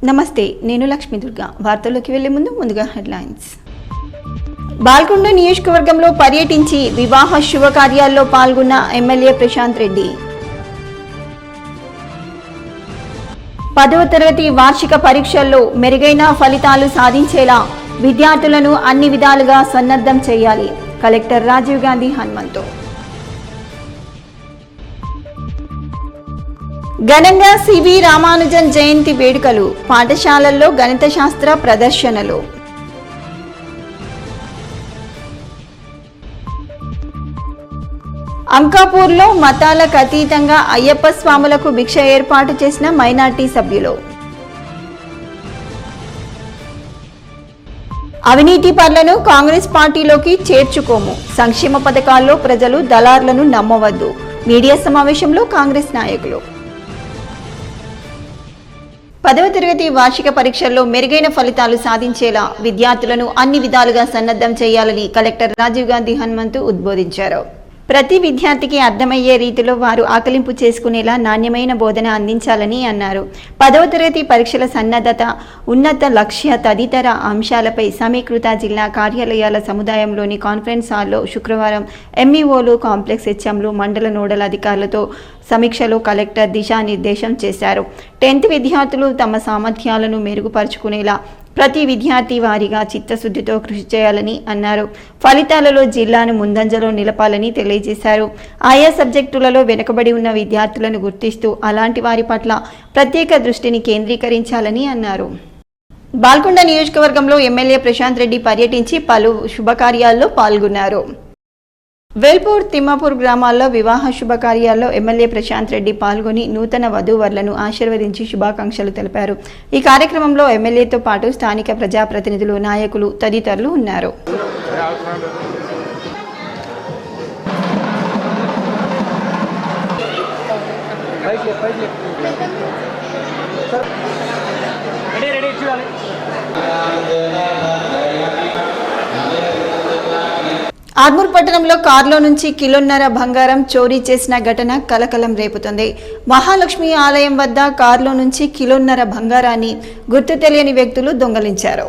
నమస్తే, నేను లక్ష్మీ దుర్గా. వార్తల్లోకి వెళ్లే ముందుగా హెడ్లైన్స్. బాల్కొండ నియోజకవర్గంలో పర్యటించి వివాహ శుభకార్యాల్లో పాల్గొన్న ఎమ్మెల్యే ప్రశాంత్ రెడ్డి. 10వ తరగతి వార్షిక పరీక్షల్లో మెరుగైన ఫలితాలు సాధించేలా విద్యార్థులను అన్ని విధాలుగా సన్నద్ధం చేయాలి. కలెక్టర్ రాజీవ్ గాంధీ హనుమంతు. ఘనంగా సివి రామానుజన్ జయంతి వేడుకలు. పాఠశాలల్లో గణిత శాస్త్ర ప్రదర్శనలు. అంకాపూర్లో మతాలకు అతీతంగా అయ్యప్ప స్వాములకు భిక్ష ఏర్పాటు చేసిన మైనార్టీ సభ్యులు. అవినీతి పరులను కాంగ్రెస్ పార్టీలోకి చేర్చుకోము. సంక్షేమ పథకాల్లో ప్రజలు దళార్లను నమ్మవద్దు. మీడియా సమావేశంలో కాంగ్రెస్ నాయకులు. 10వ తరగతి వార్షిక పరీక్షల్లో మెరుగైన ఫలితాలు సాధించేలా విద్యార్థులను అన్ని విధాలుగా సన్నద్ధం చేయాలని కలెక్టర్ రాజీవ్ గాంధీ హనుమంతు ఉద్బోధించారు. ప్రతి విద్యార్థికి అర్థమయ్యే రీతిలో వారు ఆకలింపు చేసుకునేలా నాణ్యమైన బోధన అందించాలని అన్నారు. 10వ తరగతి పరీక్షల సన్నద్ధత, ఉన్నత లక్ష్య తదితర అంశాలపై సమీకృత జిల్లా కార్యాలయాల సముదాయంలోని కాన్ఫరెన్స్ హాల్లో శుక్రవారం ఎంఈఓలు, కాంప్లెక్స్ హెచ్ఎంలు, మండల నోడల్ అధికారులతో సమీక్షలో కలెక్టర్ దిశానిర్దేశం చేశారు. 10th విద్యార్థులు తమ సామర్థ్యాలను మెరుగుపరుచుకునేలా ప్రతి విద్యార్థి వారిగా చిత్తశుద్ధితో కృషి చేయాలని అన్నారు. ఫలితాలలో జిల్లాను ముందంజలో నిలపాలని తెలియజేశారు. ఆయా సబ్జెక్టులలో వెనుకబడి ఉన్న విద్యార్థులను గుర్తిస్తూ అలాంటి వారి పట్ల ప్రత్యేక దృష్టిని కేంద్రీకరించాలని అన్నారు. బాల్కొండ నియోజకవర్గంలో ఎమ్మెల్యే ప్రశాంత్ రెడ్డి పర్యటించి పలు శుభకార్యాల్లో పాల్గొన్నారు. వేల్పూర్, తిమ్మాపూర్ గ్రామాల్లో వివాహ శుభకార్యాల్లో ఎమ్మెల్యే ప్రశాంత్ రెడ్డి పాల్గొని నూతన వధూవరులను ఆశీర్వదించి శుభాకాంక్షలు తెలిపారు. ఈ కార్యక్రమంలో ఎమ్మెల్యేతో పాటు స్థానిక ప్రజాప్రతినిధులు, నాయకులు తదితరులు ఉన్నారు. ఆర్మూర్ పట్టణంలో కారులో నుంచి కిలోన్నర బంగారం చోరీ చేసిన ఘటన కలకలం రేపుతుంది. మహాలక్ష్మి ఆలయం వద్ద కారులో నుంచి కిలోన్నర బంగారాన్ని గుర్తు తెలియని వ్యక్తులు దొంగలించారు.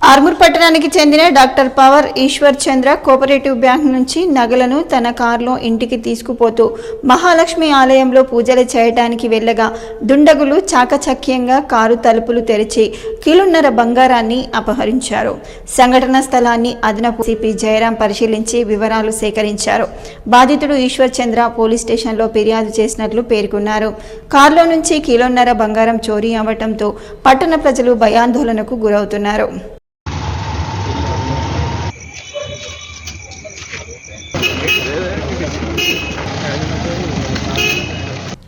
ఆర్మూర్ పట్టణానికి చెందిన డాక్టర్ పవర్ ఈశ్వర్ చంద్ర కోఆపరేటివ్ బ్యాంక్ నుంచి నగలను తన కారులో ఇంటికి తీసుకుపోతూ మహాలక్ష్మి ఆలయంలో పూజలు చేయడానికి వెళ్ళగా దుండగులు చాకచక్యంగా కారు తలుపులు తెరిచి కిలోన్నర బంగారాన్ని అపహరించారు. సంఘటన స్థలాన్ని అదనపు సిపి జయరాం పరిశీలించి వివరాలు సేకరించారు. బాధితుడు ఈశ్వర్ చంద్ర పోలీస్ స్టేషన్లో ఫిర్యాదు చేసినట్లు పేర్కొన్నారు. కారులో నుంచి కిలోన్నర బంగారం చోరీ అవ్వడంతో పట్టణ ప్రజలు భయాందోళనకు గురవుతున్నారు.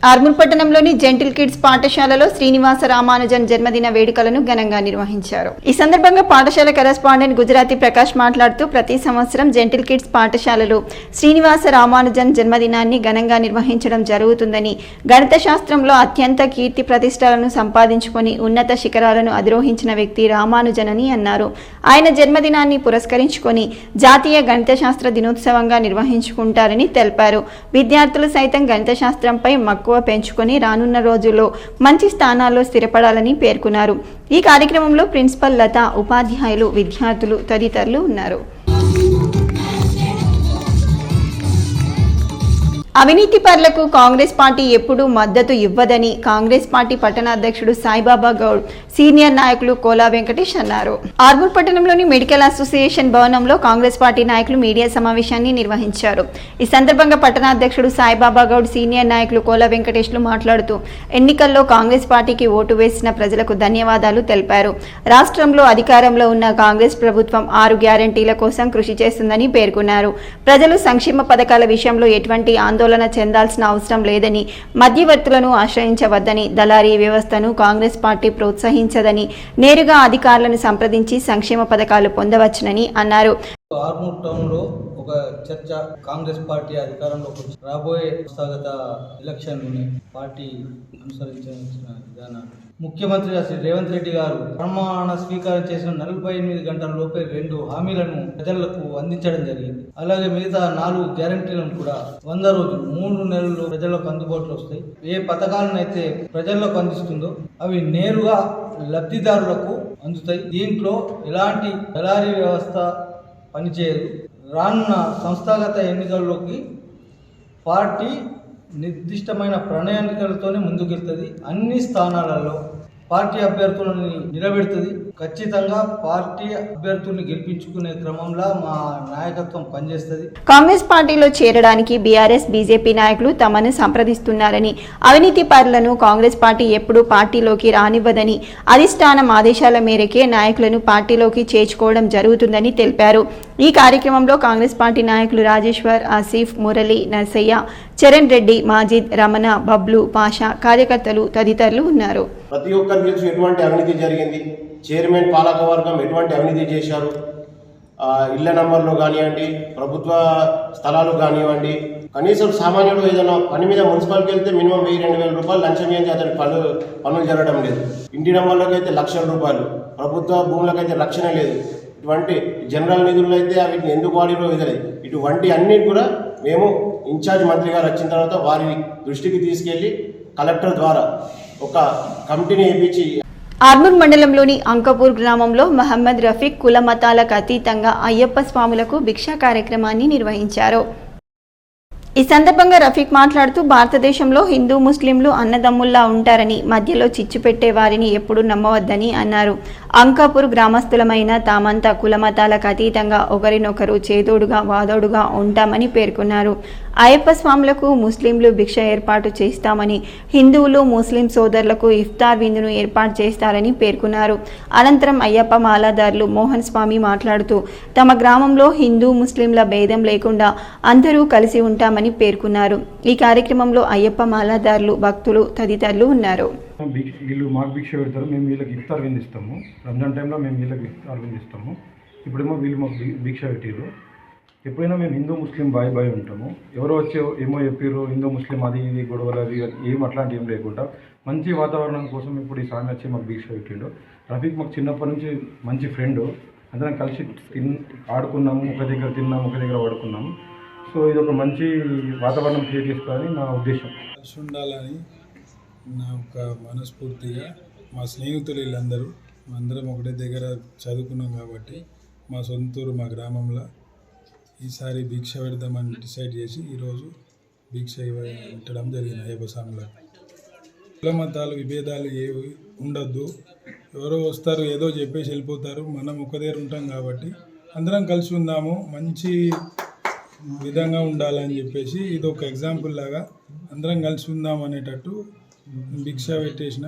ఆర్మూర్ పట్టణంలోని జెంటిల్ కిడ్స్ పాఠశాలలో శ్రీనివాస రామానుజన్ జన్మదిన వేడుకలను ఘనంగా నిర్వహించారు. ఈ సందర్భంగా పాఠశాల కరెస్పాండెంట్ గుజరాతీ ప్రకాష్ మాట్లాడుతూ ప్రతి సంవత్సరం జెంటిల్ కిడ్స్ పాఠశాలలో శ్రీనివాస రామానుజన్ జన్మదినాన్ని ఘనంగా నిర్వహించడం జరుగుతుందని, గణిత శాస్త్రంలో అత్యంత కీర్తి ప్రతిష్టలను సంపాదించుకొని ఉన్నత శిఖరాలను అధిరోహించిన వ్యక్తి రామానుజన్ అని అన్నారు. ఆయన జన్మదినాన్ని పురస్కరించుకొని జాతీయ గణిత శాస్త్ర దినోత్సవంగా నిర్వహించుకుంటారని తెలిపారు. విద్యార్థులు సైతం గణిత శాస్త్రంపై మక్కువ పెంచుకొని రానున్న రోజుల్లో మంచి స్థానాల్లో స్థిరపడాలని పేర్కొన్నారు. ఈ కార్యక్రమంలో ప్రిన్సిపల్ లత, ఉపాధ్యాయులు, విద్యార్థులు తదితరులు ఉన్నారు. అవినీతి పరులకు కాంగ్రెస్ పార్టీ ఎప్పుడూ మద్దతు ఇవ్వదని కాంగ్రెస్ పార్టీ పట్టణాధ్యక్షుడు సాయిబాబా గౌడ్, సీనియర్ నాయకులు కోలా వెంకటేష్ అన్నారు. ఆర్మూర్ పట్టణంలోని మెడికల్ అసోసియేషన్ భవనంలో కాంగ్రెస్ పార్టీ నాయకులు మీడియా సమావేశాన్ని నిర్వహించారు. ఈ సందర్భంగా పట్టణాధ్యక్షుడు సాయిబాబా గౌడ్, సీనియర్ నాయకులు కోలా వెంకటేష్లు మాట్లాడుతూ ఎన్నికల్లో కాంగ్రెస్ పార్టీకి ఓటు వేసిన ప్రజలకు ధన్యవాదాలు తెలిపారు. రాష్ట్రంలో అధికారంలో ఉన్న కాంగ్రెస్ ప్రభుత్వం 6 గ్యారంటీల కోసం కృషి చేస్తుందని పేర్కొన్నారు. ప్రజలు సంక్షేమ పథకాల విషయంలో ఎటువంటి ఆందోళన చెందాల్సిన అవసరం లేదని, మధ్యవర్తులను ఆశ్రయించవద్దని, దళారీ వ్యవస్థను కాంగ్రెస్ పార్టీ ప్రోత్సహించదని, నేరుగా అధికారులను సంప్రదించి సంక్షేమ పథకాలు పొందవచ్చునని అన్నారు. ఆర్మూర్ టౌన్లో ఒక చర్చ. కాంగ్రెస్ పార్టీ అధికారంలోకి వచ్చి రాబోయే సంస్థాగత ఎలక్షన్లని పార్టీ అనుసరించిన విధానాలు. ముఖ్యమంత్రిగా శ్రీ రేవంత్ రెడ్డి గారు ప్రమాణ స్వీకారం చేసిన 48 గంటల లోపే 2 హామీలను ప్రజలకు అందించడం జరిగింది. అలాగే మిగతా 4 గ్యారంటీలను కూడా 100 రోజులు 3 నెలల్లో ప్రజలకు అందుబాటులో వస్తాయి. ఏ పథకాలను అయితే ప్రజలకు అందిస్తుందో అవి నేరుగా లబ్ధిదారులకు అందుతాయి. దీంట్లో ఎలాంటి దళారీ వ్యవస్థ పనిచేయదు. రానున్న సంస్థాగత ఎన్నికల్లోకి పార్టీ నిర్దిష్టమైన ప్రణాళికలతోనే ముందుకెళ్తుంది. అన్ని స్థానాలలో పార్టీ అభ్యర్థులని నిలబెడుతుంది. ఖచ్చితంగా పార్టీ అభ్యర్థుల్ని గెలిపించుకునే క్రమంలో మా నాయకత్వం పనిచేస్తుంది. కాంగ్రెస్ పార్టీలో చేరడానికి బీఆర్ఎస్ బీజేపీ నాయకులు తమను సంప్రదిస్తున్నారని, అవినీతి పరులను కాంగ్రెస్ పార్టీ ఎప్పుడూ పార్టీలోకి రానివ్వదని, అధిష్టానం ఆదేశాల మేరకే నాయకులను పార్టీలోకి చేర్చుకోవడం జరుగుతుందని తెలిపారు. ఈ కార్యక్రమంలో కాంగ్రెస్ పార్టీ నాయకులు రాజేశ్వర్, ఆసిఫ్, మురళి, నర్సయ్య, చరణ్ రెడ్డి, మాజిద్, రమణ, బబ్లు, పాషా, కార్యకర్తలు తదితరులు ఉన్నారు. ప్రతి ఒక్కరికి తెలుసు ఎటువంటి అవినీతి జరిగింది, చైర్మన్ పాలకవర్గం ఎటువంటి అవినీతి చేశారు, ఇళ్ల నంబర్లు కానివ్వండి, ప్రభుత్వ స్థలాలు కానివ్వండి. కనీసం సామాన్యుడు ఏదైనా పని మీద మున్సిపాలిటీకి వెళ్తే మినిమం 1000-2000 రూపాయలు లంచం ఏంటి అతని పనులు జరగడం లేదు. ఇంటి నంబర్లకు అయితే 1,00,000 రూపాయలు, ప్రభుత్వ భూములకైతే రక్షణ లేదు. ఇటువంటి జనరల్ నిధులు అయితే వీటిని ఎందుకు వాడిరో తెలియదు. ఇటువంటి అన్ని కూడా మేము ఇన్ఛార్జ్ మంత్రి గారు వచ్చిన తర్వాత వారి దృష్టికి తీసుకెళ్లి కలెక్టర్ ద్వారా ఒక కమిటీని వేయించి. ఆర్మూర్ మండలంలోని అంకపూర్ గ్రామంలో మహమ్మద్ రఫీక్ కుల మతాలకు అతీతంగా అయ్యప్ప స్వాములకు భిక్షా కార్యక్రమాన్ని నిర్వహించారు. ఈ సందర్భంగా రఫీక్ మాట్లాడుతూ భారతదేశంలో హిందూ ముస్లింలు అన్నదమ్ముల్లా ఉంటారని, మధ్యలో చిచ్చు పెట్టే వారిని ఎప్పుడూ నమ్మవద్దని అన్నారు. అంకాపూర్ గ్రామస్తులమైన తామంతా కులమతాలకు అతీతంగా ఒకరినొకరు చేదోడుగా వాదోడుగా ఉంటామని పేర్కొన్నారు. అయ్యప్ప స్వాములకు ముస్లింలు భిక్ష ఏర్పాటు చేస్తామని, హిందువులు ముస్లిం సోదరులకు ఇఫ్తార్ విందును ఏర్పాటు చేస్తారని పేర్కొన్నారు. అనంతరం అయ్యప్ప మాలాదారులు మోహన్ స్వామి మాట్లాడుతూ తమ గ్రామంలో హిందూ ముస్లింల భేదం లేకుండా అందరూ కలిసి ఉంటామని పేర్కొన్నారు. ఈ కార్యక్రమంలో అయ్యప్ప మాలాదారులు, భక్తులు తదితరులు ఉన్నారు. వీళ్ళు మాకు భిక్ష పెడతారు, మేము వీళ్ళకి ఇఫ్తార్ విందిస్తాము. రంజాన్ టైంలో మేము వీళ్ళకి ఇఫ్తార్ విందిస్తాము. ఇప్పుడేమో వీళ్ళు మాకు భిక్ష పెట్టారు. ఎప్పుడైనా మేము హిందూ ముస్లిం బాయ్ ఉంటాము. ఎవరో వచ్చి ఏమో చెప్పారు హిందూ ముస్లిం అది ఇది గొడవలు అవి ఏం అట్లాంటి ఏం లేకుండా మంచి వాతావరణం కోసం ఇప్పుడు ఈ స్వామి వచ్చి మాకు భిక్ష పెట్టిండు. రఫీక్ మాకు చిన్నప్పటి నుంచి మంచి ఫ్రెండ్. అందరం కలిసి ఆడుకున్నాము, ఒక దగ్గర తిన్నాము, ఒక దగ్గర పడుకున్నాము. సో ఇది ఒక మంచి వాతావరణం క్రియేట్ చేస్తారని నా ఉద్దేశం. కలిసి ఉండాలని నా ఒక మనస్ఫూర్తిగా, మా స్నేహితులు వీళ్ళందరూ అందరం ఒకటే దగ్గర చదువుకున్నాం కాబట్టి మా సొంతూరు మా గ్రామంలో ఈసారి భిక్ష పెడదామని డిసైడ్ చేసి ఈరోజు భిక్ష పెట్టడం జరిగింది అయ్యప్ప స్వామిలో. కుల మతాలు విభేదాలు ఏవి ఉండొద్దు. ఎవరో వస్తారు ఏదో చెప్పేసి వెళ్ళిపోతారు. మనం ఒక దగ్గర ఉంటాం కాబట్టి అందరం కలిసి ఉందాము, మంచి విధంగా ఉండాలని చెప్పేసి ఇది ఒక ఎగ్జాంపుల్ లాగా అందరం కలిసి ఉందాం అనేటట్టు భిక్ష పెట్టేసిన.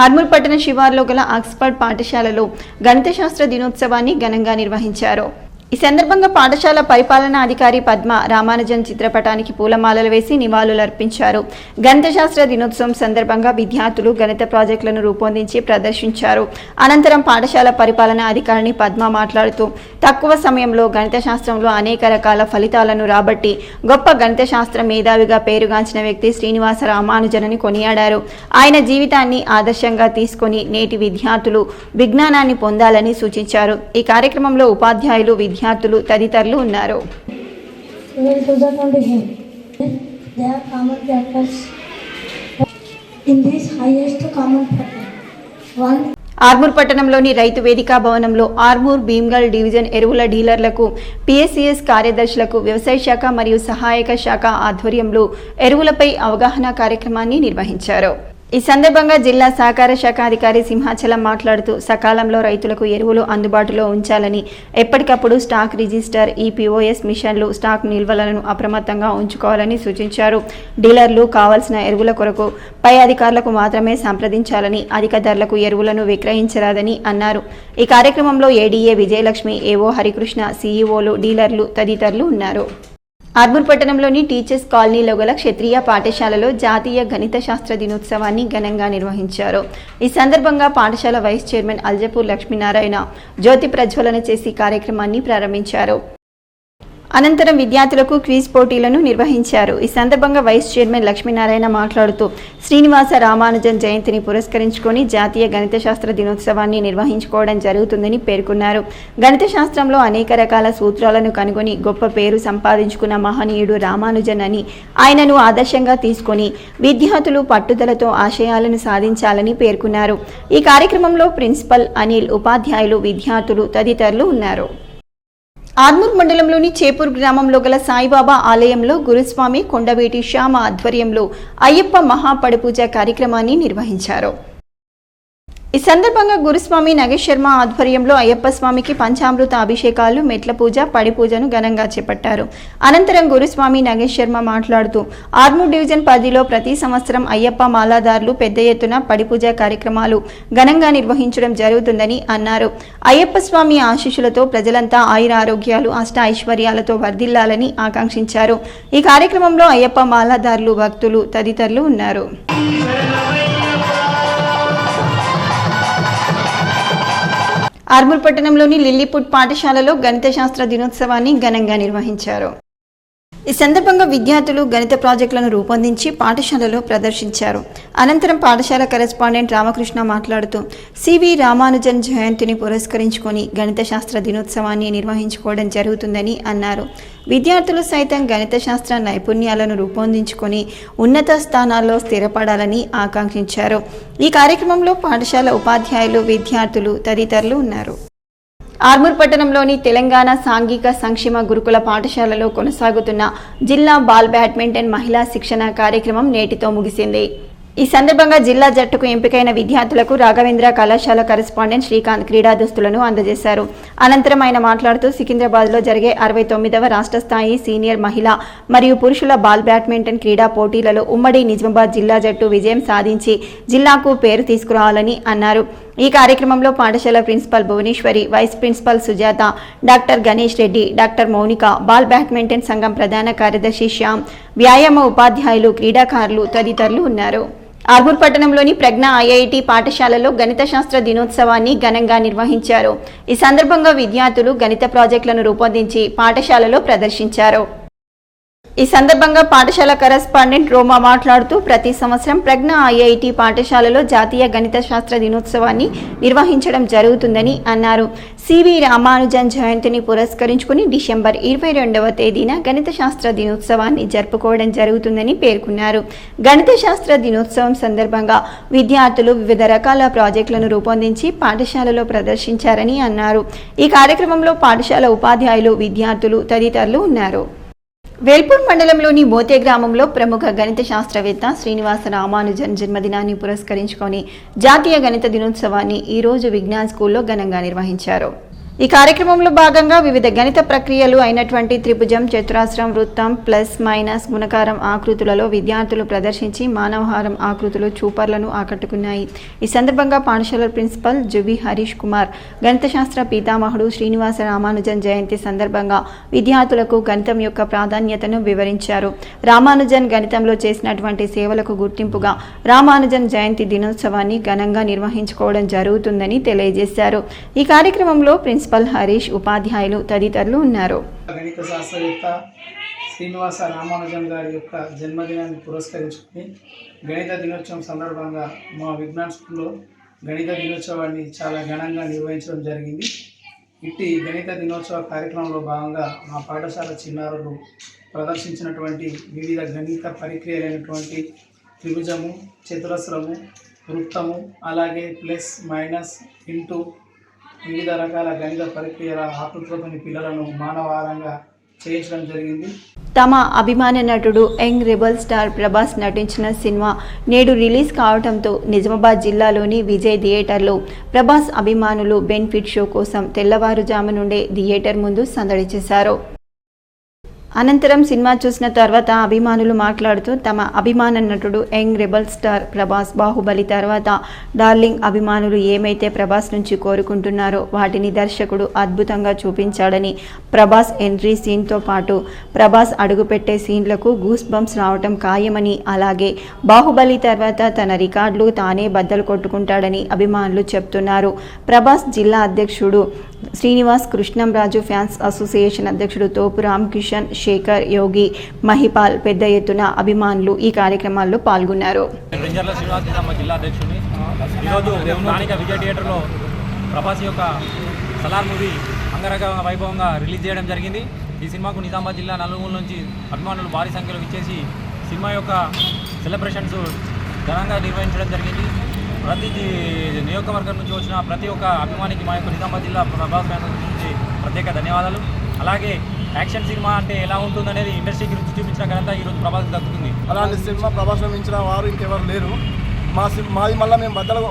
ఆర్మూర్ పట్టణ శివార్లో గల ఆక్స్ఫర్డ్ పాఠశాలలో గణిత శాస్త్ర దినోత్సవాన్ని ఘనంగా నిర్వహించారు. ఈ సందర్భంగా పాఠశాల పరిపాలనాధికారి పద్మ రామానుజన్ చిత్రపటానికి పూలమాలలు వేసి నివాళులర్పించారు. గణిత శాస్త్ర దినోత్సవం సందర్భంగా విద్యార్థులు గణిత ప్రాజెక్టులను రూపొందించి ప్రదర్శించారు. అనంతరం పాఠశాల పరిపాలనా అధికారిని పద్మ మాట్లాడుతూ తక్కువ సమయంలో గణిత శాస్త్రంలో అనేక రకాల ఫలితాలను రాబట్టి గొప్ప గణిత శాస్త్ర మేధావిగా పేరుగాంచిన వ్యక్తి శ్రీనివాస రామానుజన్ అని కొనియాడారు. ఆయన జీవితాన్ని ఆదర్శంగా తీసుకొని నేటి విద్యార్థులు విజ్ఞానాన్ని పొందాలని సూచించారు. ఈ కార్యక్రమంలో ఉపాధ్యాయులు, విద్యార్థులు తదితరులు ఉన్నారు. ఆర్మూర్ పట్టణంలోని రైతు వేదిక భవనంలో ఆర్మూర్ భీమ్గల్ డివిజన్ ఎరువుల డీలర్లకు, పిఎస్సిఎస్ కార్యదర్శులకు వ్యవసాయ శాఖ మరియు సహాయక శాఖ ఆధ్వర్యంలో ఎరువులపై అవగాహన కార్యక్రమాన్ని నిర్వహించారు. ఈ సందర్భంగా జిల్లా సహకార శాఖ అధికారి సింహాచలం మాట్లాడుతూ సకాలంలో రైతులకు ఎరువులు అందుబాటులో ఉంచాలని, ఎప్పటికప్పుడు స్టాక్ రిజిస్టర్, ఈపీఓఎస్ మిషన్లు, స్టాక్ నిల్వలను అప్రమత్తంగా ఉంచుకోవాలని సూచించారు. డీలర్లు కావాల్సిన ఎరువుల కొరకు పై అధికారులకు మాత్రమే సంప్రదించాలని, అధిక ధరలకు ఎరువులను విక్రయించరాదని అన్నారు. ఈ కార్యక్రమంలో ఏడీఏ విజయలక్ష్మి, ఏవో హరికృష్ణ, సీఈఓలు, డీలర్లు తదితరులు ఉన్నారు. ఆర్మూర్ పట్టణంలోని టీచర్స్ కాలనీలో గల క్షత్రియ పాఠశాలలో జాతీయ గణిత శాస్త్ర దినోత్సవాన్ని ఘనంగా నిర్వహించారు. ఈ సందర్భంగా పాఠశాల వైస్ చైర్మన్ అల్జపూర్ లక్ష్మీనారాయణ జ్యోతి ప్రజ్వలన చేసి కార్యక్రమాన్ని ప్రారంభించారు. అనంతరం విద్యార్థులకు క్విజ్ పోటీలను నిర్వహించారు. ఈ సందర్భంగా వైస్ చైర్మన్ లక్ష్మీనారాయణ మాట్లాడుతూ శ్రీనివాస రామానుజన్ జయంతిని పురస్కరించుకొని జాతీయ గణిత శాస్త్ర దినోత్సవాన్ని నిర్వహించుకోవడం జరుగుతుందని పేర్కొన్నారు. గణిత శాస్త్రంలో అనేక రకాల సూత్రాలను కనుగొని గొప్ప పేరు సంపాదించుకున్న మహనీయుడు రామానుజన్ అని ఆయనను ఆదర్శంగా తీసుకొని విద్యార్థులు పట్టుదలతో ఆశయాలను సాధించాలని పేర్కొన్నారు. ఈ కార్యక్రమంలో ప్రిన్సిపల్ అనిల్, ఉపాధ్యాయులు, విద్యార్థులు తదితరులు ఉన్నారు. ఆర్మూర్ మండలంలోని చేపూర్ గ్రామంలో గల సాయిబాబా ఆలయంలో గురుస్వామి కొండవేటి శ్యామ ఆధ్వర్యంలో అయ్యప్ప మహాపడిపూజ కార్యక్రమాన్ని నిర్వహించారు. ఈ సందర్భంగా గురుస్వామి నగేష్ శర్మ ఆధ్వర్యంలో అయ్యప్ప స్వామికి పంచామృత అభిషేకాలు, మెట్ల పూజ, పడి పూజను ఘనంగా చేపట్టారు. అనంతరం గురుస్వామి నగేష్ శర్మ మాట్లాడుతూ ఆర్మూర్ డివిజన్ 10లో ప్రతి సంవత్సరం అయ్యప్ప మాలాదారులు పెద్ద ఎత్తున పడి పూజ కార్యక్రమాలు ఘనంగా నిర్వహించడం జరుగుతుందని అన్నారు. అయ్యప్ప స్వామి ఆశీస్సులతో ప్రజలంతా ఆయుర ఆరోగ్యాలు, అష్ట ఐశ్వర్యాలతో వర్ధిల్లాలని ఆకాంక్షించారు. ఈ కార్యక్రమంలో అయ్యప్ప మాలాదారులు, భక్తులు తదితరులు ఉన్నారు. ఆర్మూర్ పట్టణంలోని లిల్లీపుట్ పాఠశాలలో గణిత శాస్త్ర దినోత్సవాన్ని ఘనంగా నిర్వహించారు. ఈ సందర్భంగా విద్యార్థులు గణిత ప్రాజెక్టులను రూపొందించి పాఠశాలలో ప్రదర్శించారు. అనంతరం పాఠశాల కరెస్పాండెంట్ రామకృష్ణ మాట్లాడుతూ సివి రామానుజన్ జయంతిని పురస్కరించుకొని గణిత శాస్త్ర దినోత్సవాన్ని నిర్వహించుకోవడం జరుగుతుందని అన్నారు. విద్యార్థులు సైతం గణిత శాస్త్ర నైపుణ్యాలను రూపొందించుకొని ఉన్నత స్థానాల్లో స్థిరపడాలని ఆకాంక్షించారు. ఈ కార్యక్రమంలో పాఠశాల ఉపాధ్యాయులు, విద్యార్థులు తదితరులు ఉన్నారు. ఆర్మూర్ పట్టణంలోని తెలంగాణ సాంఘిక సంక్షేమ గురుకుల పాఠశాలలో కొనసాగుతున్న జిల్లా బాల్ బ్యాడ్మింటన్ మహిళా శిక్షణ కార్యక్రమం నేటితో ముగిసింది. ఈ సందర్భంగా జిల్లా జట్టుకు ఎంపికైన విద్యార్థులకు రాఘవేంద్ర కళాశాల కరెస్పాండెంట్ శ్రీకాంత్ క్రీడా దుస్తులను అందజేశారు. అనంతరం ఆయన మాట్లాడుతూ సికింద్రాబాద్లో జరిగే 69వ రాష్ట్ర స్థాయి సీనియర్ మహిళా మరియు పురుషుల బాల్ బ్యాడ్మింటన్ క్రీడా పోటీలలో ఉమ్మడి నిజామాబాద్ జిల్లా జట్టు విజయం సాధించి జిల్లాకు పేరు తీసుకురావాలని అన్నారు. ఈ కార్యక్రమంలో పాఠశాల principal Bhuvaneshwari, vice principal Sujatha, doctor Ganesh Reddy, doctor Mounika, ball badminton సంఘం ప్రధాన కార్యదర్శి శ్యామ్, వ్యాయామ ఉపాధ్యాయులు, క్రీడాకారులు తదితరులు ఉన్నారు. ఆర్మూర్ పట్టణంలోని ప్రజ్ఞ ఐఐటి పాఠశాలలో గణిత శాస్త్ర దినోత్సవాన్ని ఘనంగా నిర్వహించారు. ఈ సందర్భంగా విద్యార్థులు గణిత ప్రాజెక్టులను రూపొందించి పాఠశాలలో ప్రదర్శించారు. ఈ సందర్భంగా పాఠశాల కరెస్పాండెంట్ రోమా మాట్లాడుతూ ప్రతి సంవత్సరం ప్రజ్ఞ ఐఐటి పాఠశాలలో జాతీయ గణిత శాస్త్ర దినోత్సవాన్ని నిర్వహించడం జరుగుతుందని అన్నారు. సివి రామానుజన్ జయంతిని పురస్కరించుకుని డిసెంబర్ 22వ తేదీన గణిత శాస్త్ర దినోత్సవాన్ని జరుపుకోవడం జరుగుతుందని పేర్కొన్నారు. గణిత శాస్త్ర దినోత్సవం సందర్భంగా విద్యార్థులు వివిధ రకాల ప్రాజెక్టులను రూపొందించి పాఠశాలలో ప్రదర్శించారని అన్నారు. ఈ కార్యక్రమంలో పాఠశాల ఉపాధ్యాయులు, విద్యార్థులు తదితరులు ఉన్నారు. వేల్పూర్ మండలంలోని మోతే గ్రామంలో ప్రముఖ గణిత శాస్త్రవేత్త శ్రీనివాస రామానుజన్ జన్మదినాన్ని పురస్కరించుకొని జాతీయ గణిత దినోత్సవాన్ని ఈరోజు విజ్ఞాన్ స్కూల్లో ఘనంగా నిర్వహించారు. ఈ కార్యక్రమంలో భాగంగా వివిధ గణిత ప్రక్రియలు అయినటువంటి త్రిభుజం, చతురాస్రం, వృత్తం, ప్లస్ మైనస్, గుణకారం ఆకృతులలో విద్యార్థులు ప్రదర్శించి మానవహారం ఆకృతులు, చూపర్లను ఆకట్టుకున్నాయి. ఈ సందర్భంగా పాఠశాల ప్రిన్సిపల్ జువి హరీష్ కుమార్ గణిత శాస్త్ర పీతామహుడు శ్రీనివాస రామానుజన్ జయంతి సందర్భంగా విద్యార్థులకు గణితం యొక్క ప్రాధాన్యతను వివరించారు. రామానుజన్ గణితంలో చేసినటువంటి సేవలకు గుర్తింపుగా రామానుజన్ జయంతి దినోత్సవాన్ని ఘనంగా నిర్వహించుకోవడం జరుగుతుందని తెలియజేశారు. ఈ కార్యక్రమంలో ప్రిన్సిపల్ హరీష్, ఉపాధ్యాయులు తదితరులు ఉన్నారు. గణిత శాస్త్రవేత్త శ్రీనివాస రామానుజన్ గారి యొక్క జన్మదినాన్ని పురస్కరించుకుని గణిత దినోత్సవం సందర్భంగా మా విజ్ఞాన్ స్కూల్లో గణిత దినోత్సవాన్ని చాలా ఘనంగా నిర్వహించడం జరిగింది. ఇట్టి గణిత దినోత్సవ కార్యక్రమంలో భాగంగా మా పాఠశాల చిన్నారులు ప్రదర్శించినటువంటి వివిధ గణిత పరిక్రియలైనటువంటి త్రిభుజము, చతురస్రము, వృత్తము, అలాగే ప్లస్, మైనస్, ఇంటూ వివిధ రకాల గణిత ప్రక్రియల ఆకృతులతోని పిల్లలను మానవారంగా చేయించడం జరిగింది. తమ అభిమాన నటుడు యంగ్ రెబల్ స్టార్ ప్రభాస్ నటించిన సినిమా నేడు రిలీజ్ కావడంతో నిజామాబాద్ జిల్లాలోని విజయ్ థియేటర్లో ప్రభాస్ అభిమానులు బెనిఫిట్ షో కోసం తెల్లవారుజాము నుండే థియేటర్ ముందు సందడి చేశారు. అనంతరం సినిమా చూసిన తర్వాత అభిమానులు మాట్లాడుతూ తమ అభిమాన నటుడు young rebel star Prabhas Baahubali తర్వాత డార్లింగ్ అభిమానులు ఏమైతే ప్రభాస్ నుంచి కోరుకుంటున్నారో వాటిని దర్శకుడు అద్భుతంగా చూపించాడని, ప్రభాస్ ఎంట్రీ సీన్తో పాటు ప్రభాస్ అడుగుపెట్టే సీన్లకు గూస్ బంప్స్ రావటం ఖాయమని, అలాగే బాహుబలి తర్వాత తన రికార్డులు తానే బద్దలు కొట్టుకుంటాడని అభిమానులు చెప్తున్నారు. ప్రభాస్ జిల్లా అధ్యక్షుడు శ్రీనివాస్, కృష్ణంరాజు ఫ్యాన్స్ అసోసియేషన్ అధ్యక్షుడు తోపు రామకిషన్, శేఖర్, యోగి, మహిపాల్ పెద్ద ఎత్తున అభిమానులు ఈ కార్యక్రమాల్లో పాల్గొన్నారు. జిల్లా అధ్యక్షుడిని ఈరోజు స్థానిక విజయ్ థియేటర్లో ప్రభాస్ యొక్క సలార్ మూవీ అంగరంగ వైభవంగా రిలీజ్ చేయడం జరిగింది. ఈ సినిమాకు నిజామాబాద్ జిల్లా నలుమూల నుంచి అభిమానులు భారీ సంఖ్యలో విచ్చేసి సినిమా యొక్క సెలబ్రేషన్స్ ఘనంగా నిర్వహించడం జరిగింది. ప్రతి నియోజకవర్గం నుంచి వచ్చిన ప్రతి ఒక్క అభిమానికి మా యొక్క నిజామాబాద్ జిల్లా ప్రభాస్ ఫ్యాన్స్ నుంచి ప్రత్యేక ధన్యవాదాలు. అలాగే యాక్షన్ సినిమా అంటే ఎలా ఉంటుందనేది ఇండస్ట్రీ గురించి చూపించిన ఘనత ఈరోజు ప్రభాస్ దక్కుతుంది. అలాంటి సినిమా ప్రభాస్ మించిన వారు ఇంకెవరు లేరు. మాది మళ్ళీ మేము బద్దలు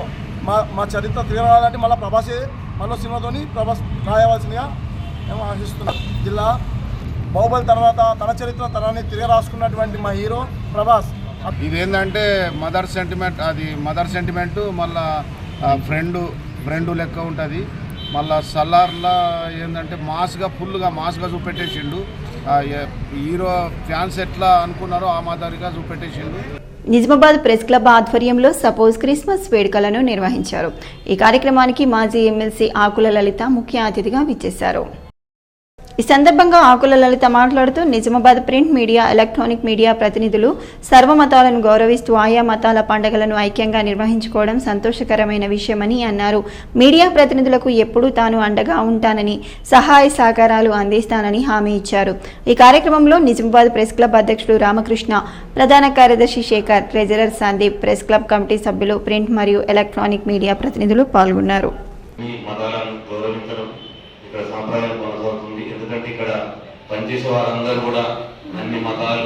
మా చరిత్ర తిరగాలంటే మళ్ళీ ప్రభాసే మళ్ళీ సినిమాతోని ప్రభాస్ రాయవలసిందిగా మేము ఆశిస్తున్నాం. జిల్లా బాహుబలి తర్వాత తన చరిత్ర తనని తిరిగి రాసుకున్నటువంటి మా హీరో ప్రభాస్. ఇదేంటంటే మదర్ సెంటిమెంట్ మళ్ళా ఫ్రెండ్ లెక్క ఉంటుంది. మళ్ళా సల్లార్లా ఏంటంటే ఫుల్గా మాస్గా చూపెట్టేసిండు. హీరో ఫ్యాన్స్ ఎట్లా అనుకున్నారో ఆ మాదిరిగా చూపెట్టేసిండు. నిజామాబాద్ ప్రెస్ క్లబ్ ఆధ్వర్యంలో సపోజ్ క్రిస్మస్ వేడుకలను నిర్వహించారు. ఈ కార్యక్రమానికి మాజీ ఎమ్మెల్సీ ఆకుల లలిత ముఖ్య అతిథిగా విచ్చేశారు. ఈ సందర్భంగా ఆకుల లలిత మాట్లాడుతూ Nizamabad print media, electronic media ప్రతినిధులు సర్వమతాలను గౌరవిస్తూ ఆయా మతాల పండుగలను ఐక్యంగా నిర్వహించుకోవడం సంతోషకరమైన విషయమని అన్నారు. మీడియా ప్రతినిధులకు ఎప్పుడూ తాను అండగా ఉంటానని, సహాయ సహకారాలు అందిస్తానని హామీ ఇచ్చారు. ఈ కార్యక్రమంలో నిజామాబాద్ ప్రెస్ క్లబ్ అధ్యక్షుడు రామకృష్ణ, ప్రధాన కార్యదర్శి Shekhar, treasurer Sandeep, press club committee సభ్యులు, ప్రింట్ మరియు ఎలక్ట్రానిక్ మీడియా ప్రతినిధులు పాల్గొన్నారు. ఇక్కడ సాంప్రదాయం కొనసాగుతుంది. ఎందుకంటే ఇక్కడ పనిచేసే వారందరూ కూడా అన్ని మతాలు,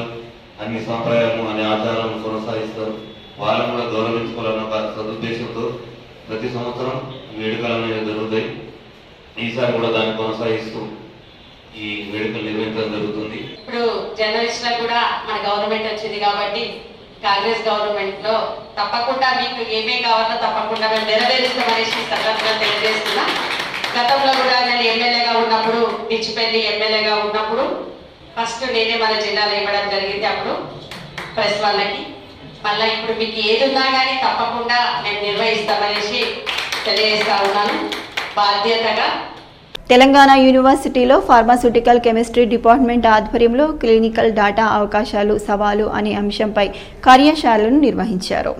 అన్ని సాంప్రదాయాలు, అన్ని ఆచారాలను కొనసాగిస్తారు. వాళ్ళని కూడా గౌరవించుకోవాలన్న ఒక సదుద్దేశంతో ప్రతి సంవత్సరం వేడుకలు అనేవి జరుగుతాయి. ఈసారి కూడా దాన్ని కొనసాగిస్తూ ఈ వేడుకలు నిర్వహించడం జరుగుతుంది. ఇప్పుడు జర్నలిస్టులకు కూడా మన గవర్నమెంట్ వచ్చింది కాబట్టి కాంగ్రెస్ గవర్నమెంట్ లో తప్పకుండా మీకు ఏమేమి కావాలో తప్పకుండా మేము నెరవేరుస్తామనేసి సందర్భంగా తెలియజేస్తున్నా. గతంలో కూడా నేను ఎమ్మెల్యేగా ఉన్నప్పుడు, పిచ్చిపల్లి ఎమ్మెల్యేగా ఉన్నప్పుడు ఫస్ట్ నేనే మన జిల్లాలో ఇవ్వడం జరిగింది అప్పుడు ప్రెస్ వాళ్ళకి. మళ్ళీ ఇప్పుడు మీకు ఏది ఉన్నా కానీ తప్పకుండా మేము నిర్వహిస్తామనేసి తెలియజేస్తా ఉన్నాను బాధ్యతగా. తెలంగాణ యూనివర్సిటీలో ఫార్మాస్యూటికల్ కెమిస్ట్రీ డిపార్ట్మెంట్ ఆధ్వర్యంలో క్లినికల్ డాటా అవకాశాలు, సవాలు అనే అంశంపై కార్యశాలను నిర్వహించారు.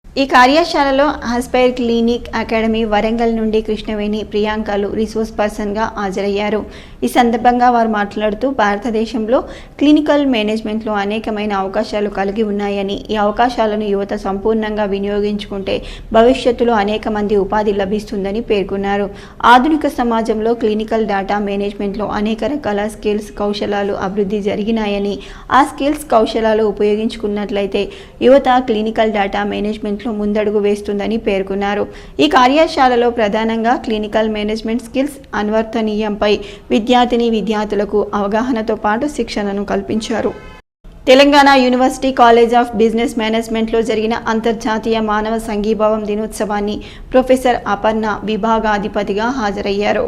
ఈ కార్యశాలలో ఆస్పైర్ క్లినిక్ అకాడమీ వరంగల్ నుండి కృష్ణవేణి, ప్రియాంకలు రిసోర్స్ పర్సన్గా హాజరయ్యారు. ఈ సందర్భంగా వారు మాట్లాడుతూ భారతదేశంలో క్లినికల్ మేనేజ్మెంట్లో అనేకమైన అవకాశాలు కలిగి ఉన్నాయని, ఈ అవకాశాలను యువత సంపూర్ణంగా వినియోగించుకుంటే భవిష్యత్తులో అనేక మంది ఉపాధి లభిస్తుందని పేర్కొన్నారు. ఆధునిక సమాజంలో క్లినికల్ డేటా మేనేజ్మెంట్లో అనేక రకాల స్కిల్స్, కౌశలాలు అభివృద్ధి జరిగినాయని, ఆ స్కిల్స్, కౌశలాలు ఉపయోగించుకున్నట్లయితే యువత క్లినికల్ డేటా మేనేజ్మెంట్లో ముందడుగు వేస్తుందని పేర్కొన్నారు. ఈ కార్యశాలలో ప్రధానంగా క్లినికల్ మేనేజ్మెంట్ స్కిల్స్ అనువర్తనీయంపై విద్యార్థులకు అవగాహనతో పాటు శిక్షణను కల్పించారు. Telangana university college of business మేనేజ్మెంట్లో జరిగిన అంతర్జాతీయ మానవ సంఘీభావం దినోత్సవాన్ని ప్రొఫెసర్ అపర్ణ విభాగాధిపతిగా హాజరయ్యారు.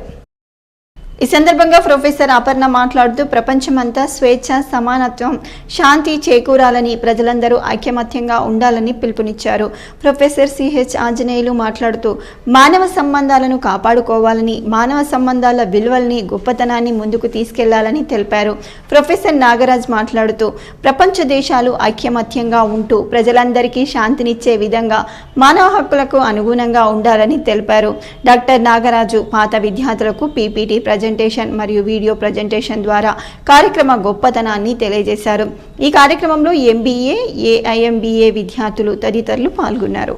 ఈ సందర్భంగా ప్రొఫెసర్ అపర్ణ మాట్లాడుతూ ప్రపంచమంతా స్వేచ్ఛ, సమానత్వం, శాంతి చేకూరాలని, ప్రజలందరూ ఐకమత్యంగా ఉండాలని పిలుపునిచ్చారు. ప్రొఫెసర్ సిహెచ్ ఆంజనేయులు మాట్లాడుతూ మానవ సంబంధాలను కాపాడుకోవాలని, మానవ సంబంధాల విలువల్ని, గొప్పతనాన్ని ముందుకు తీసుకెళ్లాలని తెలిపారు. ప్రొఫెసర్ నాగరాజ్ మాట్లాడుతూ ప్రపంచ దేశాలు ఐకమత్యంగా ఉంటూ ప్రజలందరికీ శాంతినిచ్చే విధంగా మానవ హక్కులకు అనుగుణంగా ఉండాలని తెలిపారు. డాక్టర్ నాగరాజు పాత విద్యార్థులకు పీపీటీ ప్రజెంటేషన్ మరియు వీడియో ప్రజెంటేషన్ ద్వారా కార్యక్రమ గొప్పతనాన్ని తెలియజేశారు. ఈ కార్యక్రమంలో ఎంబీఏ, ఏఐఎంబీఏ విద్యార్థులు తదితరులు పాల్గొన్నారు.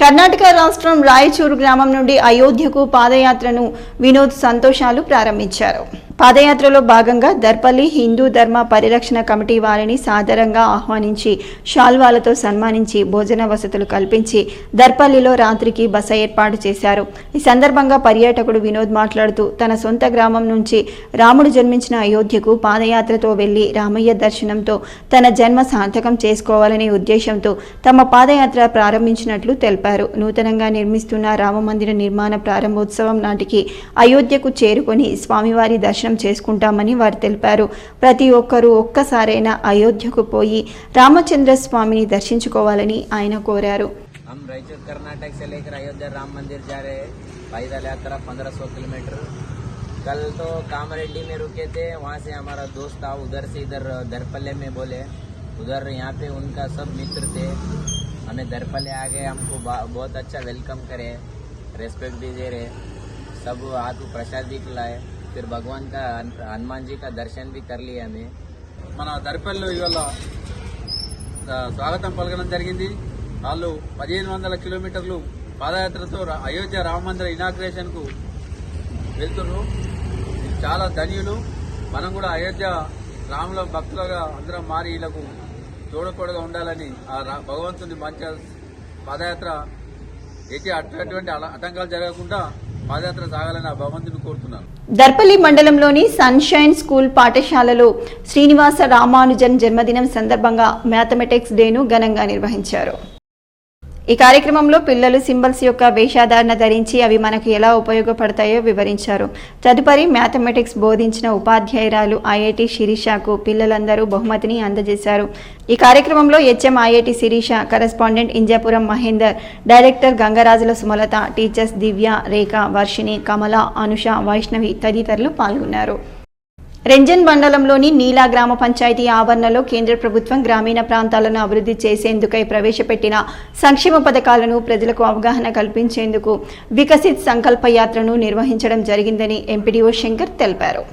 కర్ణాటక రాష్ట్రం రాయచూరు గ్రామం నుండి అయోధ్యకు పాదయాత్రను వినోద్ సంతోషాలు ప్రారంభించారు. పాదయాత్రలో భాగంగా దర్పల్లి హిందూ ధర్మ పరిరక్షణ కమిటీ వారిని సాదరంగా ఆహ్వానించి షాల్వాలతో సన్మానించి భోజన వసతులు కల్పించి దర్పల్లిలో రాత్రికి బస ఏర్పాటు చేశారు. ఈ సందర్భంగా పర్యాటకుడు వినోద్ మాట్లాడుతూ తన సొంత గ్రామం నుంచి రాముడు జన్మించిన అయోధ్యకు పాదయాత్రతో వెళ్లి రామయ్య దర్శనంతో తన జన్మ సార్థకం చేసుకోవాలనే ఉద్దేశంతో తమ పాదయాత్ర ప్రారంభించినట్లు తెలిపారు. నూతనంగా నిర్మిస్తున్న రామమందిర నిర్మాణ ప్రారంభోత్సవం నాటికి అయోధ్యకు చేరుకొని స్వామివారి దర్శనం చేసుకుంటామని వారు తెలిపారు. ప్రతి ఒక్కరూ ఒక్కసారైనా అయోధ్యకు పోయి రామచంద్ర స్వామిని దర్శించుకోవాలని ఆయన కోరారు. हम रायचूर कर्नाटक से लेकर अयोध्या राम मंदिर जा रहे हैं। पैदल यात्रा 1500 किलोमीटर। कल तो कामरेड्डी में रुके थे, वहाँ से हमारा दोस्त था, उधर से इधर दरपल्ले में बोले, उधर यहाँ पे उनका सब मित्र थे, हमें दरपल्ले आ गए, हमको बहुत अच्छा वेलकम करे, रेस्पेक्ट भी दे रहे, सब हाथ प्रसाद भी खिलाए, फिर भगवान का हनुमान जी का दर्शन भी कर लिया हमें। మన దర్పల్లిలో ఇవాళ స్వాగతం పలకడం జరిగింది. వాళ్ళు 1500 కిలోమీటర్లు పాదయాత్రతో అయోధ్య రామ మందిర ఇనాగ్రేషన్కు వెళ్తున్నారు. చాలా ధన్యులు. మనం కూడా అయోధ్య రాముల భక్తులుగా అందరం మారి వీళ్ళకు తోడుకోడుగా ఉండాలని ఆ భగవంతుని మంచి పాదయాత్ర అటువంటి ఆటంకాలు జరగకుండా పాదయాత్ర సాగాలని ఆ భగవంతుని కోరుతున్నాను. దర్పల్లి మండలంలోని సన్షైన్ స్కూల్ పాఠశాలలో శ్రీనివాస రామానుజన్ జన్మదినం సందర్భంగా మ్యాథమెటిక్స్ డేను ఘనంగా నిర్వహించారు. ఈ కార్యక్రమంలో పిల్లలు సింబల్స్ యొక్క వేషధారణ ధరించి అవి మనకు ఎలా ఉపయోగపడతాయో వివరించారు. తదుపరి మ్యాథమెటిక్స్ బోధించిన ఉపాధ్యాయురాలు ఐఐటి శిరీషకు పిల్లలందరూ బహుమతిని అందజేశారు. ఈ కార్యక్రమంలో HM IIT Sirisha, correspondent Injapuram Mahender, director Gangarajula Sumalatha, teachers Divya, Rekha, Varshini, Kamala, Anusha, Vaishnavi తదితరులు పాల్గొన్నారు. రెంజన్ మండలంలోని నీలా గ్రామ పంచాయతీ ఆవరణలో కేంద్ర ప్రభుత్వం గ్రామీణ ప్రాంతాలను అభివృద్ధి చేసేందుకై ప్రవేశపెట్టిన సంక్షేమ పథకాలను ప్రజలకు అవగాహన కల్పించేందుకు వికసిత్ సంకల్ప యాత్రను నిర్వహించడం జరిగిందని ఎంపీడీఓ శంకర్ తెలిపారు.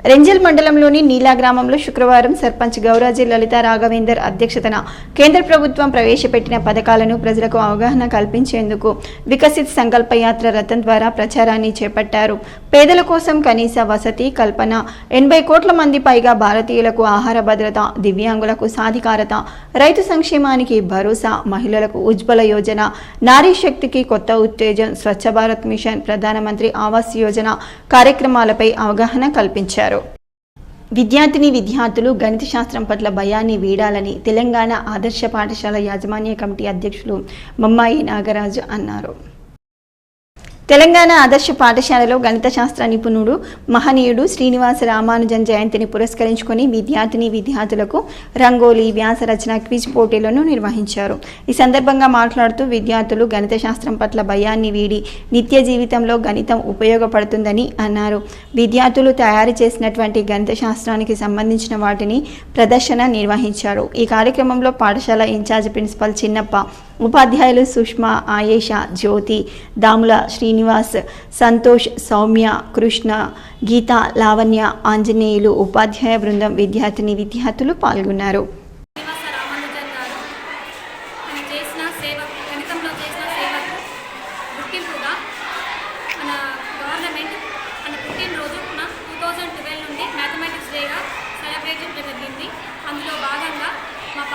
రెంజల్ మండలంలోని నీలా గ్రామంలో శుక్రవారం సర్పంచ్ గౌరాజీ లలిత రాఘవేందర్ అధ్యక్షతన కేంద్ర ప్రభుత్వం ప్రవేశపెట్టిన పథకాలను ప్రజలకు అవగాహన కల్పించేందుకు వికసిత్ సంకల్ప యాత్ర రథం ద్వారా ప్రచారాన్ని చేపట్టారు. పేదల కోసం కనీస వసతి కల్పన, 80 కోట్ల మంది పైగా భారతీయులకు ఆహార భద్రత, దివ్యాంగులకు సాధికారత, రైతు సంక్షేమానికి భరోసా, మహిళలకు ఉజ్వల యోజన, నారీ శక్తికి కొత్త ఉత్తేజం, స్వచ్ఛ భారత్ మిషన్, ప్రధానమంత్రి ఆవాస్ యోజన కార్యక్రమాలపై అవగాహన కల్పించారు. విద్యార్థులు గణిత శాస్త్రం పట్ల భయాన్ని వీడాలని తెలంగాణ ఆదర్శ పాఠశాల యాజమాన్య కమిటీ అధ్యక్షులు మమ్మాయి నాగరాజు అన్నారు. తెలంగాణ ఆదర్శ పాఠశాలలో గణిత శాస్త్ర నిపుణుడు మహనీయుడు శ్రీనివాస రామానుజన్ జయంతిని పురస్కరించుకొని విద్యార్థులకు రంగోలీ, వ్యాస రచన, క్విజ్ పోటీలను నిర్వహించారు. ఈ సందర్భంగా మాట్లాడుతూ విద్యార్థులు గణిత శాస్త్రం పట్ల భయాన్ని వీడి నిత్య జీవితంలో గణితం ఉపయోగపడుతుందని అన్నారు. విద్యార్థులు తయారు చేసినటువంటి గణిత శాస్త్రానికి సంబంధించిన వాటిని ప్రదర్శన నిర్వహించారు. ఈ కార్యక్రమంలో పాఠశాల ఇన్ఛార్జ్ ప్రిన్సిపల్ చిన్నప్ప, ఉపాధ్యాయులు సుష్మా, ఆయేషా, జ్యోతి, దాముల శ్రీనివాస్, సంతోష్, సౌమ్య, కృష్ణ, గీత, లావణ్య, ఆంజనేయులు, ఉపాధ్యాయ బృందం, విద్యార్థులు పాల్గొన్నారు.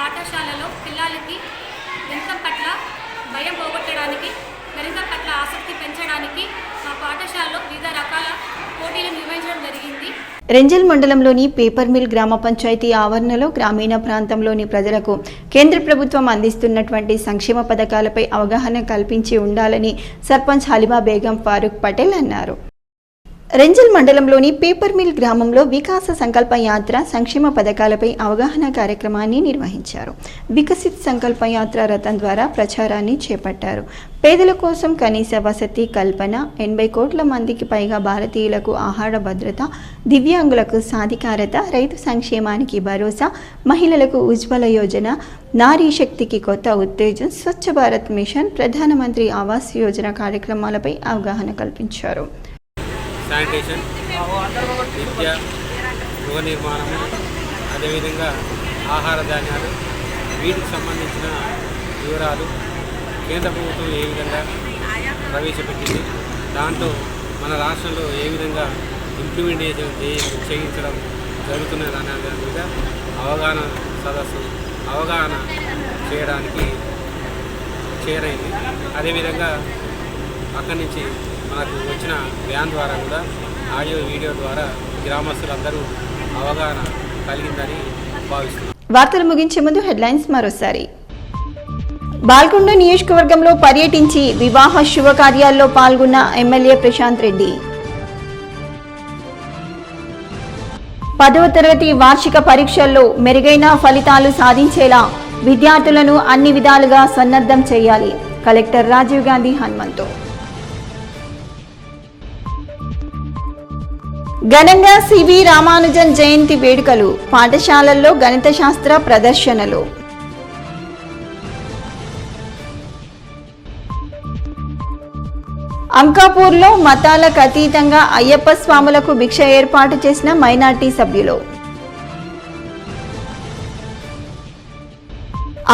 పాఠశాలలో పిల్లలకి గణితం పట్ల భయం పోగొట్టడానికి, గణితం పట్ల ఆసక్తి పెంచడానికి మా పాఠశాలలో వివిధ రకాల పోటీలు నిర్వహించడం జరిగింది. రెంజల్ మండలంలోని పేపర్ మిల్ గ్రామ పంచాయతీ ఆవరణలో గ్రామీణ ప్రాంతంలోని ప్రజలకు కేంద్ర ప్రభుత్వం అందిస్తున్నటువంటి సంక్షేమ పథకాలపై అవగాహన కల్పించి ఉండాలని సర్పంచ్ హలీమా బేగం ఫారూక్ పటేల్ అన్నారు. రెంజల్ మండలంలోని పేపర్ మిల్ గ్రామంలో వికాస సంకల్ప యాత్ర సంక్షేమ పథకాలపై అవగాహన కార్యక్రమాన్ని నిర్వహించారు. వికసిత్ సంకల్ప యాత్ర రథం ద్వారా ప్రచారాన్ని చేపట్టారు. పేదల కోసం కనీస వసతి కల్పన, 80 కోట్ల మందికి పైగా భారతీయులకు ఆహార భద్రత, దివ్యాంగులకు సాధికారత, రైతు సంక్షేమానికి భరోసా, మహిళలకు ఉజ్వల యోజన, నారీ శక్తికి కొత్త ఉత్తేజం, స్వచ్ఛ భారత్ మిషన్, ప్రధానమంత్రి ఆవాస్ యోజన కార్యక్రమాలపై అవగాహన కల్పించారు. శానిటేషన్, విద్య, గృహ నిర్మాణము, అదేవిధంగా ఆహార ధాన్యాలు, వీటికి సంబంధించిన వివరాలు కేంద్ర ప్రభుత్వం ఏ విధంగా ప్రవేశపెట్టింది, దాంట్లో మన రాష్ట్రంలో ఏ విధంగా ఇంప్లిమెంటేషన్ చేయించడం జరుగుతున్నది అనే దాని మీద అవగాహన సదస్సు అవగాహన చేయడానికి చేరైంది. అదేవిధంగా అక్కడి నుంచి మనకు వచ్చిన వ్యాన్ ద్వారా కూడా ఆడియో వీడియో ద్వారా గ్రామస్తులందరూ అవగాహన కలిగిందని భావిస్తున్నారు. వార్తలు ముగించే ముందు హెడ్లైన్స్ మరోసారి. బాల్కొండ నియోజకవర్గంలో పర్యటించి వివాహ శుభకార్యాల్లో పాల్గొన్న ఎమ్మెల్యే ప్రశాంత్ రెడ్డి. 10వ తరగతి వార్షిక పరీక్షల్లో మెరుగైన ఫలితాలు సాధించేలా విద్యార్థులను అన్ని విధాలుగా సన్నద్ధం చేయాలి. కలెక్టర్ రాజీవ్ గాంధీ హనుమంతు. ఘనంగా సివి రామానుజన్ జయంతి వేడుకలు. పాఠశాలల్లో గణిత శాస్త్ర ప్రదర్శనలు. అంకాపూర్లో మతాలకు అతీతంగా అయ్యప్ప స్వాములకు భిక్ష ఏర్పాటు చేసిన మైనార్టీ సభ్యులు.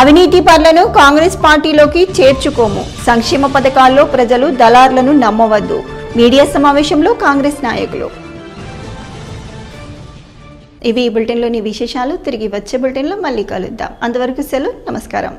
అవినీతి పరులను కాంగ్రెస్ పార్టీలోకి చేర్చుకోము. సంక్షేమ పథకాల్లో ప్రజలు దళారులను నమ్మవద్దు. మీడియా సమావేశంలో కాంగ్రెస్ నాయకులు. ఇవి ఈ బులెటిన్లోని విశేషాలు. తిరిగి వచ్చే బులెటిన్లో మళ్ళీ కలుద్దాం. అంతవరకు సెలవు. నమస్కారం.